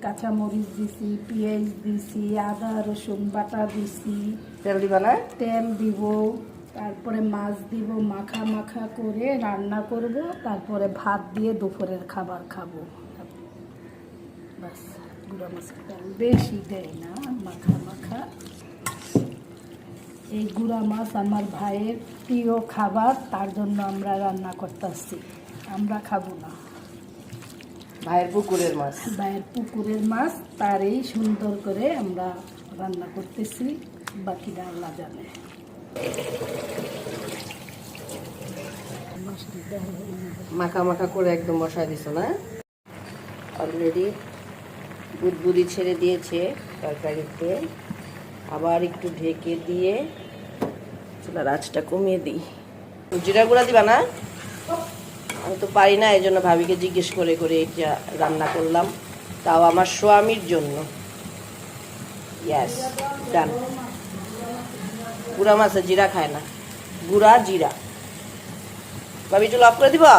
কাঁচামরিচ দিছি, পেঁয়াজ দিছি, আদা রসুন বাটা দিছি। তেল দিবা না? তেল দিব, তারপরে মাছ দিব, মাখা মাখা করে রান্না করব, তারপরে ভাত দিয়ে দুপুরের খাবার খাবো। বাস, গুঁড়া মাছের তেল বেশি দেয় না, মাখা মাখা। এই গুঁড়া মাছ আমার ভাইয়ের প্রিয় খাবার, তার জন্য আমরা রান্না করতেছি। আমরা খাবো না। ভাইয়ের পুকুরের মাছ। ভাইয়ের পুকুরের মাছ, তারই সুন্দর করে আমরা রান্না করতেছি, বাকিটা আল্লাহ জানে। মাখা মাখা করে একদম বসায় দিছো না? অলরেডি বুদবুদি ছেড়ে দিয়েছে তরকারিতে। আবার একটু ঢেকে দিয়ে চুলার আঁচটা কমিয়ে দিই। জিরা গুঁড়া দিবা না? আমি তো পারি না, এই জন্য ভাবিকে জিজ্ঞেস করে করে এটা রান্না করলাম, তাও আমার স্বামীর জন্য। ইয়াস, ডান। গুঁড়া মাছে জিরা খায় না, গুঁড়া জিরা। ভাবি একটু লক করে দিবা?